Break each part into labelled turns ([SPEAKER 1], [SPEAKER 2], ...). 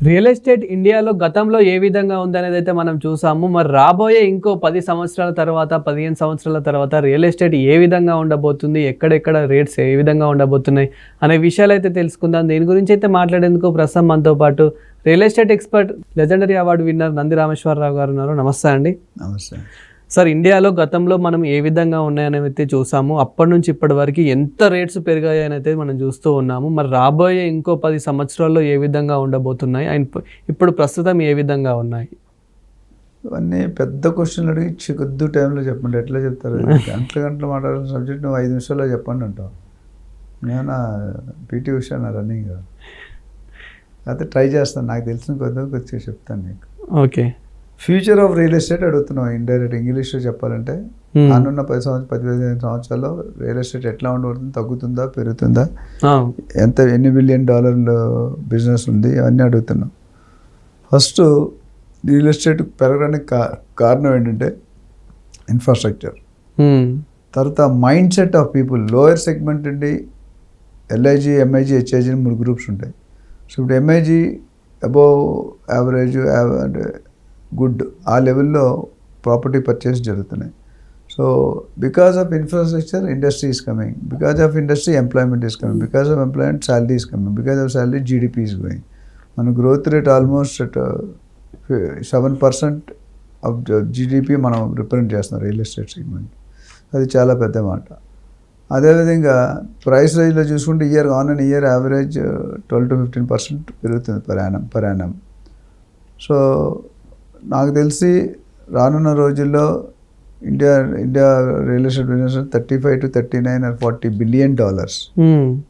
[SPEAKER 1] Real estate ఇండియాలో గతంలో ఏ విధంగా ఉందనేది అయితే మనం చూసాము. మరి రాబోయే ఇంకో 10 సంవత్సరాల తర్వాత, 15 సంవత్సరాల తర్వాత రియల్ ఎస్టేట్ ఏ విధంగా ఉండబోతుంది? ఎక్కడెక్కడ రేట్స్ ఏ విధంగా ఉండబోతున్నాయి? అనే విషయాలైతే తెలుసుకుందాం. దీని గురించి అయితే మాట్లాడేందుకు ప్రస్తుతం మనతో పాటు real estate expert, legendary award winner Nandi Rameshwar Rao గారు ఉన్నారు. నమస్తే అండి.
[SPEAKER 2] నమస్తే
[SPEAKER 1] సార్, ఇండియాలో గతంలో మనం ఏ విధంగా ఉన్నాయని అయితే చూసాము. అప్పటి నుంచి ఇప్పటి వరకు ఎంత రేట్స్ పెరిగాయని అయితే మనం చూస్తూ ఉన్నాము. మరి రాబోయే ఇంకో 10 సంవత్సరాల్లో ఏ విధంగా ఉండబోతున్నాయి? అండ్ ఇప్పుడు ప్రస్తుతం ఏ విధంగా ఉన్నాయి?
[SPEAKER 2] ఇవన్నీ పెద్ద క్వశ్చన్లు అడిగి కొద్ది టైంలో చెప్పండి. ఎట్లా చెప్తారు? గంటలు మాట్లాడాల్సిన సబ్జెక్ట్ నువ్వు 5 నిమిషాల్లో చెప్పండి అంటావు. నేను పీటీ ఉషా నా రన్నింగ్ అయితే ట్రై చేస్తాను. నాకు తెలిసిన కొద్దిగా చెప్తాను నీకు.
[SPEAKER 1] Okay.
[SPEAKER 2] Future of real estate అడుగుతున్నావు. ఇండైరెక్ట్ ఇంగ్లీష్లో చెప్పాలంటే రానున్న 15 సంవత్సరాల్లో రియల్ ఎస్టేట్ ఎట్లా ఉండబోతుంది? తగ్గుతుందా, పెరుగుతుందా, ఎన్ని బిలియన్ డాలర్ల బిజినెస్ ఉంది, అవన్నీ అడుగుతున్నాం. ఫస్ట్ రియల్ ఎస్టేట్ పెరగడానికి కారణం ఏంటంటే ఇన్ఫ్రాస్ట్రక్చర్. తర్వాత mindset of people. Lower segment అండి, ఎల్ఐజీ, ఎంఐజీ, హెచ్ఐజీ అని 3 గ్రూప్స్ ఉంటాయి. సో ఇప్పుడు ఎంఐజీ అబోవ్ యావరేజ్ అంటే గుడ్, ఆ లెవెల్లో ప్రాపర్టీ పర్చేస్ జరుగుతున్నాయి. So because of infrastructure industry is coming, because of industry employment is coming, because of employment salary is coming, because of salary GDP is going. మన growth rate almost 7% of GDP మనం represent చేస్తున్నాం real estate segment. అది చాలా పెద్ద మాట. అదేవిధంగా price రైజ్లో చూసుకుంటే on and year average 12 to 15% పెరుగుతుంది పర్ యానం. సో నాకు తెలిసి రానున్న రోజుల్లో India real estate business $35 to $39 or $40 billion.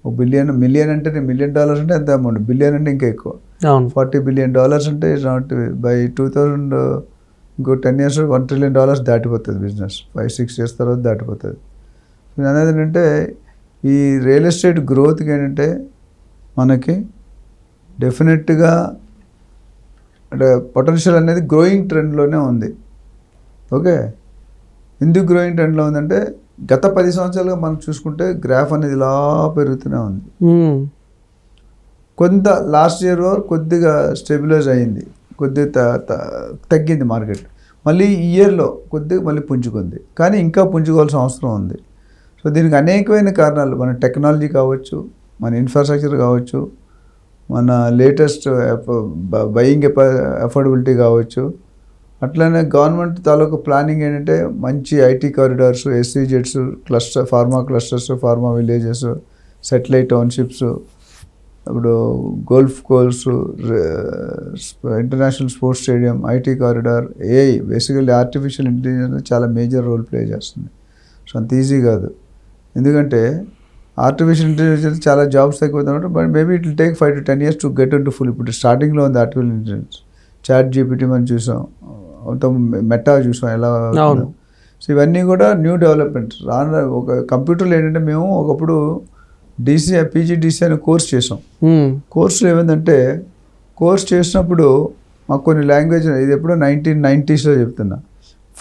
[SPEAKER 2] ఒక బిలియన్, మిలియన్ అంటే $1 million అంటే ఎంత అమౌంట్, బిలియన్ అంటే ఇంకా ఎక్కువ. $40 billion అంటే నాట్ బై 2000 ఇంకో 10 years $1 trillion దాటిపోతుంది బిజినెస్. 5-6 years తర్వాత దాటిపోతుంది. నేను అనేది ఏంటంటే ఈ రియల్ ఎస్టేట్ గ్రోత్కి ఏంటంటే మనకి డెఫినెట్గా అంటే పొటెన్షియల్ అనేది గ్రోయింగ్ ట్రెండ్లోనే ఉంది. ఓకే, ఎందుకు గ్రోయింగ్ ట్రెండ్లో ఉందంటే గత 10 సంవత్సరాలుగా మనం చూసుకుంటే గ్రాఫ్ అనేది ఇలా పెరుగుతూనే ఉంది. కొంత లాస్ట్ ఇయర్ కొద్దిగా స్టెబిలైజ్ అయింది, కొద్దిగా తగ్గింది మార్కెట్. మళ్ళీ ఈ ఇయర్లో కొద్దిగా మళ్ళీ పుంజుకుంది, కానీ ఇంకా పుంజుకోవాల్సిన అవసరం ఉంది. సో దీనికి అనేకమైన కారణాలు, మన టెక్నాలజీ కావచ్చు, మన ఇన్ఫ్రాస్ట్రక్చర్ కావచ్చు, మన లేటెస్ట్ బయింగ్ అఫోర్డబిలిటీ కావచ్చు, అట్లనే గవర్నమెంట్ తాలూకు ప్లానింగ్ ఏంటంటే మంచి IT corridors, SEZs, cluster, pharma clusters, pharma villages, satellite townships, ఇప్పుడు golf course, international sports stadium, IT corridor, AI, basically artificial intelligence చాలా మేజర్ రోల్ ప్లే చేస్తుంది. సో అంత ఈజీ కాదు, ఎందుకంటే ఆర్టిఫిషియల్ ఇంటెలిజెన్స్ చాలా జాబ్స్ తగ్గిపోతున్నట్టు. But maybe it will take 5 to 10 years to get into full. ఇప్పుడు స్టార్టింగ్లో ఉంది ఆర్టిఫిషియల్ ఇంటెలిజెన్స్. ChatGPT మనం చూసాం, మెటా చూసాం ఎలా. సో ఇవన్నీ కూడా న్యూ డెవలప్మెంట్. ఒక కంప్యూటర్లో ఏంటంటే మేము ఒకప్పుడు PGDC అనే కోర్స్ చేసాం. కోర్సులో ఏమైందంటే కోర్స్ చేసినప్పుడు మాకు కొన్ని లాంగ్వేజ్, ఇది ఎప్పుడో 1990sలో చెప్తున్నా,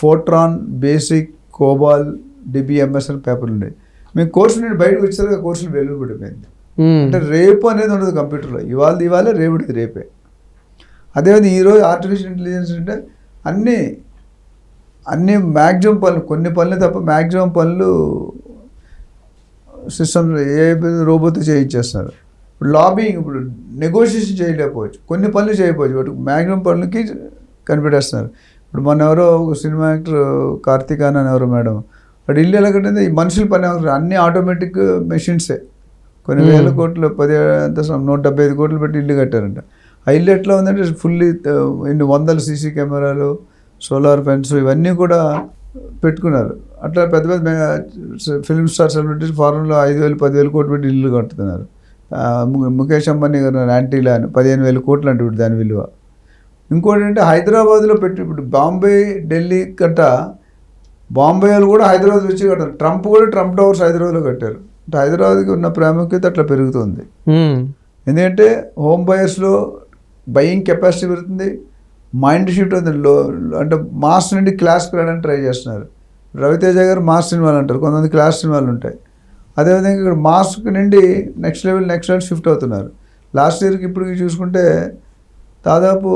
[SPEAKER 2] ఫోర్ట్రాన్, బేసిక్, కోబాల్, DBMS అని పేపర్లు ఉండేవి. మేము కోర్సు నుండి బయటకు వచ్చేసరికి కోర్సులు వెలువడిపోయింది. అంటే రేపు అనేది ఉండదు కంప్యూటర్లో, ఇవాళ రేపటిది రేపే. అదేవిధంగా ఈరోజు ఆర్టిఫిషియల్ ఇంటెలిజెన్స్ అంటే అన్ని మ్యాక్సిమం పనులు, కొన్ని పనులు తప్ప మ్యాక్సిమం పనులు సిస్టమ్స్ రోబోతో చేయించేస్తున్నారు. ఇప్పుడు లాబింగ్, ఇప్పుడు నెగోషియేషన్ చేయలేకపోవచ్చు, కొన్ని పనులు చేయకపోవచ్చు, బట్ మ్యాక్సిమం పనులకి కనిపెట్టేస్తున్నారు. ఇప్పుడు మన ఎవరో ఒక సినిమా యాక్టర్ కార్తీక్ అని ఎవరో మేడం, బట్ ఇల్లు ఎలా కట్టింది, ఈ మనుషుల పని అన్ని ఆటోమేటిక్ మెషిన్సే. కొన్ని వేల కోట్లు, 175 కోట్లు పెట్టి ఇల్లు కట్టారంట. ఆ ఇల్లు ఎట్లా ఉందంటే ఫుల్లీ ఇన్ని 100 CC కెమెరాలు, సోలార్ ఫెన్స్, ఇవన్నీ కూడా పెట్టుకున్నారు. అట్లా పెద్ద పెద్ద ఫిల్మ్ స్టార్ సెలబ్రిటీస్ ఫారెన్లో 5,000-10,000 కోట్లు పెట్టి ఇల్లు కట్టుతున్నారు. ముఖేష్ అంబానీ గారు యాంటీలా అని 15,000 కోట్లు అంటే ఇప్పుడు దాని విలువ. ఇంకోటి అంటే హైదరాబాద్లో పెట్టి, ఇప్పుడు బాంబే, ఢిల్లీ గట్ట, బాంబే వాళ్ళు కూడా హైదరాబాద్ వచ్చి కట్టారు. ట్రంప్ కూడా ట్రంప్ టవర్స్ హైదరాబాద్లో కట్టారు. అంటే హైదరాబాద్కి ఉన్న ప్రాముఖ్యత అట్లా పెరుగుతుంది. ఎందుకంటే హోమ్ బయర్స్లో బయింగ్ కెపాసిటీ పెరుగుతుంది, మైండ్ షిఫ్ట్ అవుతుంది. అంటే మాస్ నుండి క్లాస్కి వెళ్ళడానికి ట్రై చేస్తున్నారు. రవితేజ గారు మాస్ సినిమాలు అంటారు, కొంతమంది క్లాస్ సినిమాలు ఉంటాయి. అదేవిధంగా ఇక్కడ మాస్క్ నుండి నెక్స్ట్ లెవెల్ షిఫ్ట్ అవుతున్నారు. లాస్ట్ ఇయర్కి ఇప్పటికి చూసుకుంటే దాదాపు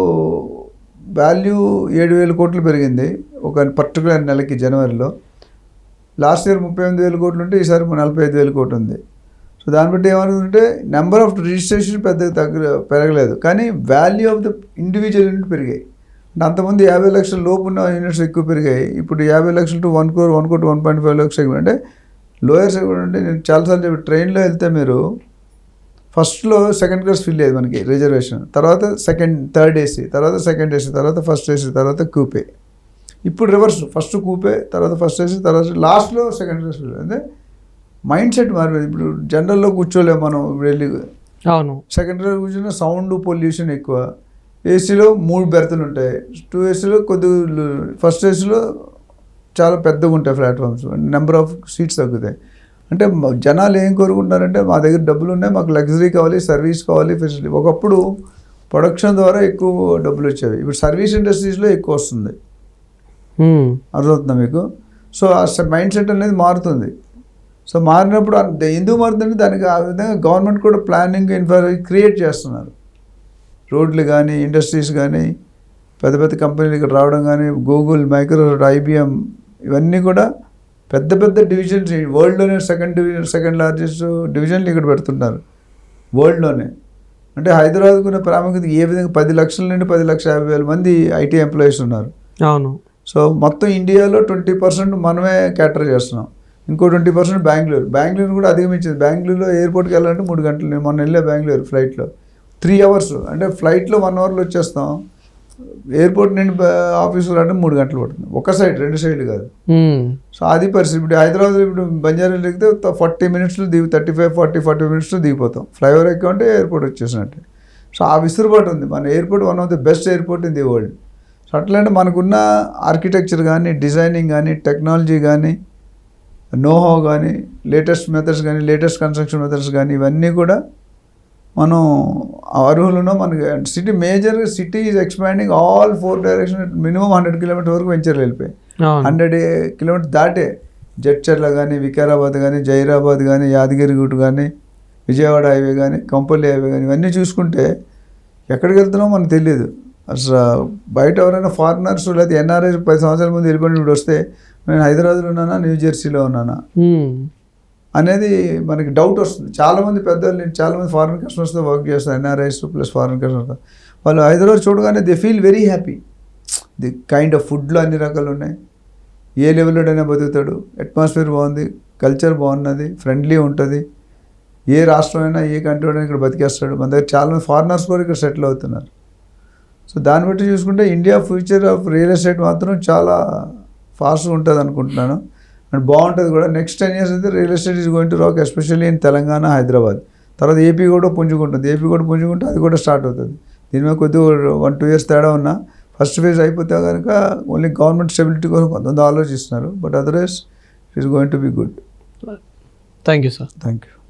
[SPEAKER 2] వాల్యూ 7,000 కోట్లు పెరిగింది ఒక పర్టికులర్ నెలకి జనవరిలో. లాస్ట్ ఇయర్ 38,000 కోట్లు ఉంటే ఈసారి 45,000 కోట్లు ఉంది. సో దాన్ని బట్టి ఏమనుకుంటే నెంబర్ ఆఫ్ రిజిస్ట్రేషన్ పెద్దగా పెరగలేదు, కానీ value of the individual unit పెరిగాయి. అంటే అంతకుముందు 50 లక్షల లోపు ఉన్న యూనిట్స్ ఎక్కువ పెరిగాయి. ఇప్పుడు 50 లక్షలు టు 1 crore 1.5 lakhs సెగ్మెంట్, అంటే లోయర్ సెగ్మెంట్. అంటే నేను చాలాసార్లు చెప్పి ట్రైన్లో వెళ్తే మీరు ఫస్ట్లో సెకండ్ క్లాస్ ఫిల్ అయ్యేది మనకి రిజర్వేషన్, తర్వాత థర్డ్ ఏసీ, తర్వాత సెకండ్ ఏసీ, తర్వాత ఫస్ట్ ఏసీ, తర్వాత కూపే. ఇప్పుడు రివర్స్, ఫస్ట్ కూపే, తర్వాత ఫస్ట్ ఏసీ, తర్వాత లాస్ట్లో సెకండ్ క్లాస్ ఫిల్. అంటే మైండ్ సెట్ మారిపోయింది. ఇప్పుడు జనరల్లో కూర్చోలేము మనం, వెళ్ళి
[SPEAKER 1] అవును
[SPEAKER 2] సెకండ్ క్లాస్ కూర్చున్న సౌండ్ పొల్యూషన్ ఎక్కువ. ఏసీలో 3 బెర్తులు ఉంటాయి, 2 ఏసీలో కొద్దిగా, ఫస్ట్ ఏసీలో చాలా పెద్దగా ఉంటాయి ప్లాట్ఫామ్స్, నెంబర్ ఆఫ్ సీట్స్ తగ్గుతాయి. అంటే జనాలు ఏం కోరుకుంటున్నారంటే మా దగ్గర డబ్బులు ఉన్నాయి, మాకు లగ్జరీ కావాలి, సర్వీస్ కావాలి, ఫెసిలిటీ. ఒకప్పుడు ప్రొడక్షన్ ద్వారా ఎక్కువ డబ్బులు వచ్చేవి, ఇప్పుడు సర్వీస్ ఇండస్ట్రీస్లో ఎక్కువ వస్తుంది. అర్థమవుతుందా మీకు? సో ఆ మైండ్ సెట్ అనేది మారుతుంది. సో మారినప్పుడు ఎందుకు మారుతుందంటే దానికి ఆ విధంగా గవర్నమెంట్ కూడా ప్లానింగ్ క్రియేట్ చేస్తున్నారు. రోడ్లు కానీ, ఇండస్ట్రీస్ కానీ, పెద్ద పెద్ద కంపెనీలు ఇక్కడ రావడం కానీ, గూగుల్, మైక్రోసాఫ్ట్, IBM, ఇవన్నీ కూడా పెద్ద పెద్ద డివిజన్స్, వరల్డ్లోనే సెకండ్ లార్జెస్ట్ డివిజన్లు ఇక్కడ పెడుతున్నారు వరల్డ్లోనే. అంటే హైదరాబాద్కు ఉన్న ప్రాముఖ్యత ఏ విధంగా 10 లక్షల నుండి 10,50,000 మంది IT ఎంప్లాయీస్ ఉన్నారు.
[SPEAKER 1] అవును.
[SPEAKER 2] సో మొత్తం ఇండియాలో 20% మనమే క్యాటర్ చేస్తున్నాం, ఇంకో 20% బెంగళూరు కూడా అధిగమించింది. బెంగళూరులో ఎయిర్పోర్ట్కి వెళ్ళాలంటే 3 గంటలు. నేను మొన్న వెళ్ళా బెంగళూరు ఫ్లైట్లో, 3 hours. అంటే ఫ్లైట్లో 1 hourలో వచ్చేస్తాం, ఎయిర్పోర్ట్ నుండి ఆఫీసులో అంటే 3 గంటలు పడుతుంది. ఒక సైడ్, 2 సైడ్లు కాదు. సో అది పరిస్థితి. ఇప్పుడు హైదరాబాద్లో ఇప్పుడు బంజారాలు ఎక్కితే 40 minutesలో 35-40 minutesలో దిగిపోతాం. ఫ్లైఓవర్ ఎక్కామంటే ఎయిర్పోర్ట్ వచ్చేసినట్టే. సో ఆ విసురుబాటు ఉంది. మన airport one of the best airport in the world. So అట్లాంటి మనకున్న ఆర్కిటెక్చర్ కానీ, డిజైనింగ్ కానీ, టెక్నాలజీ కానీ, నోహో కానీ, లేటెస్ట్ మెథడ్స్ కానీ, లేటెస్ట్ కన్స్ట్రక్షన్ మెథడ్స్ కానీ, ఇవన్నీ కూడా మనం అర్హులను. మనకి city is expanding all 4 directions. Minimum 100 kilometers వరకు వెంచర్లు వెళ్ళిపోయి, 100 kilometers దాటే. జడ్చర్ల కానీ, వికారాబాద్ కానీ, జైరాబాద్ కానీ, యాదగిరిగుట్ట కానీ, విజయవాడ హైవే కానీ, కంపల్లి హైవే కానీ, ఇవన్నీ చూసుకుంటే ఎక్కడికి వెళ్తున్నామో మనకు తెలియదు. అసలు బయట ఎవరైనా ఫారినర్స్ లేదా NRIs 10 సంవత్సరాల ముందు వెళ్ళిపోయిన ఇప్పుడు వస్తే నేను హైదరాబాద్లో ఉన్నానా, న్యూజెర్సీలో ఉన్నానా అనేది మనకి డౌట్ వస్తుంది. చాలామంది పెద్దవాళ్ళు, చాలామంది ఫారిన్ కస్టమర్స్తో వర్క్ చేస్తారు, NRIs ప్లస్ ఫారిన్ కస్టమర్స్. వాళ్ళు హైదరాబాద్ చూడగానే they feel very happy. The kind of ఫుడ్లో అన్ని రకాలు ఉన్నాయి, ఏ లెవెల్లోనైనా బతుకుతాడు, అట్మాస్ఫియర్ బాగుంది, కల్చర్ బాగున్నది, ఫ్రెండ్లీ ఉంటుంది. ఏ రాష్ట్రం అయినా, ఏ కంట్రీ అయినా ఇక్కడ బతికేస్తాడు. మన దగ్గర చాలామంది ఫారినర్స్ కూడా ఇక్కడ సెటిల్ అవుతున్నారు. సో దాన్ని బట్టి చూసుకుంటే India future of real estate మాత్రం చాలా ఫాస్ట్గా ఉంటుంది అనుకుంటున్నాను, అండ్ బాగుంటుంది కూడా. నెక్స్ట్ 10 years అయితే real estate is going to rock, especially in Telangana, Hyderabad. తర్వాత ఏపీ కూడా పుంజుకుంటుంది. అది కూడా స్టార్ట్ అవుతుంది. దీని మీద కొద్దిగా 1-2 years తేడా ఉన్నా, ఫస్ట్ ఫేజ్ అయిపోతే కనుక ఓన్లీ గవర్నమెంట్ స్టెబిలిటీ కోసం కొంతమంది ఆలోచిస్తున్నారు. But otherwise it is going to be good.
[SPEAKER 1] Thank you sir.
[SPEAKER 2] Thank you.